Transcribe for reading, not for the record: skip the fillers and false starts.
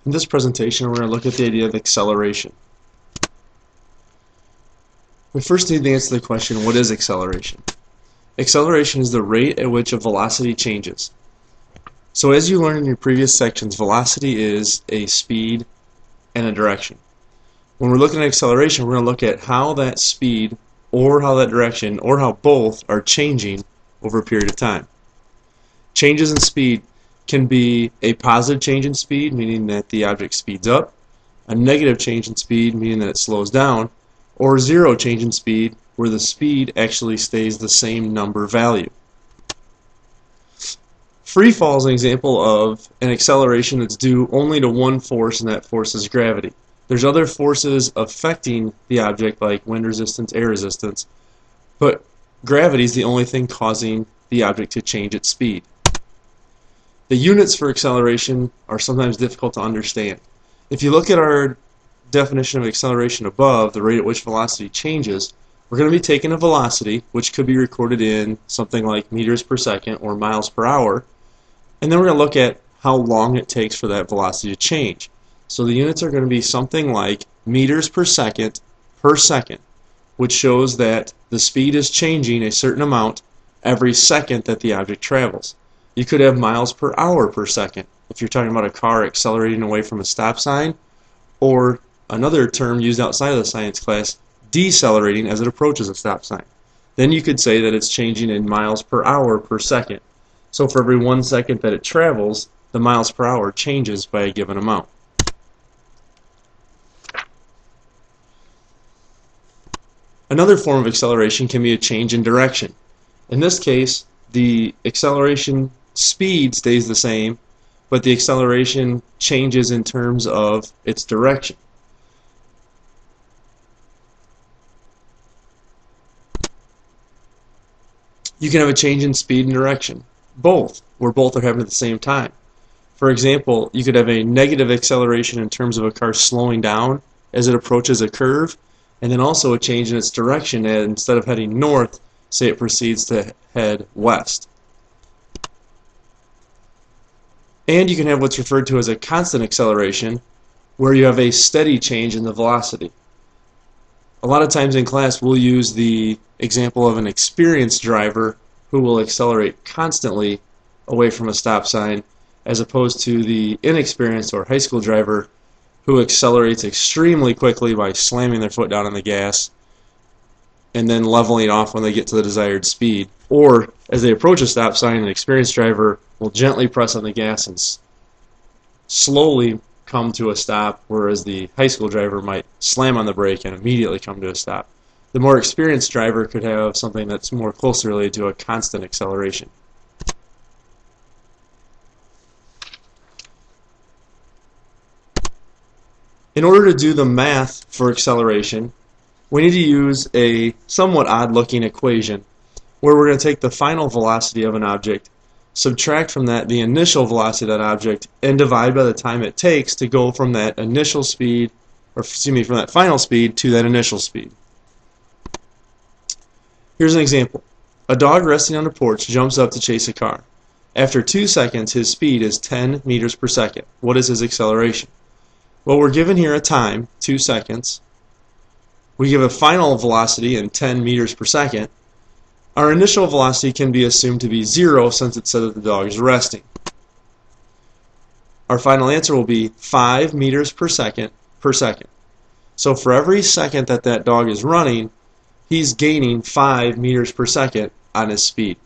In this presentation, we're going to look at the idea of acceleration. We first need to answer the question, what is acceleration? Acceleration is the rate at which a velocity changes. So as you learned in your previous sections, velocity is a speed and a direction. When we're looking at acceleration, we're going to look at how that speed or how that direction or how both are changing over a period of time. Changes in speed can be a positive change in speed, meaning that the object speeds up, a negative change in speed, meaning that it slows down, or zero change in speed, where the speed actually stays the same number value. Free fall is an example of an acceleration that's due only to one force, and that force is gravity. There's other forces affecting the object, like wind resistance, air resistance, but gravity is the only thing causing the object to change its speed. The units for acceleration are sometimes difficult to understand. If you look at our definition of acceleration above, the rate at which velocity changes, we're going to be taking a velocity, which could be recorded in something like meters per second or miles per hour, and then we're going to look at how long it takes for that velocity to change. So the units are going to be something like meters per second, which shows that the speed is changing a certain amount every second that the object travels. You could have miles per hour per second if you're talking about a car accelerating away from a stop sign, or another term used outside of the science class, decelerating as it approaches a stop sign. Then you could say that it's changing in miles per hour per second. So for every 1 second that it travels, the miles per hour changes by a given amount. Another form of acceleration can be a change in direction. In this case, the acceleration speed stays the same, but the acceleration changes in terms of its direction. You can have a change in speed and direction, where both are happening at the same time. For example, you could have a negative acceleration in terms of a car slowing down as it approaches a curve, and then also a change in its direction, and instead of heading north, say it proceeds to head west. And you can have what's referred to as a constant acceleration, where you have a steady change in the velocity. A lot of times in class we'll use the example of an experienced driver who will accelerate constantly away from a stop sign, as opposed to the inexperienced or high school driver who accelerates extremely quickly by slamming their foot down on the gas and then leveling off when they get to the desired speed. Or as they approach a stop sign, an experienced driver will gently press on the gas and slowly come to a stop, whereas the high school driver might slam on the brake and immediately come to a stop. The more experienced driver could have something that's more closely related to a constant acceleration. In order to do the math for acceleration, we need to use a somewhat odd-looking equation where we're going to take the final velocity of an object, subtract from that the initial velocity of that object, and divide by the time it takes to go from that initial speed, or excuse me, from that final speed to that initial speed. Here's an example. A dog resting on a porch jumps up to chase a car. After 2 seconds, his speed is 10 meters per second. What is his acceleration? Well, we're given here a time, 2 seconds. We give a final velocity in 10 meters per second. Our initial velocity can be assumed to be 0 since it said that the dog is resting. Our final answer will be 5 meters per second. So for every second that that dog is running, he's gaining 5 meters per second on his speed.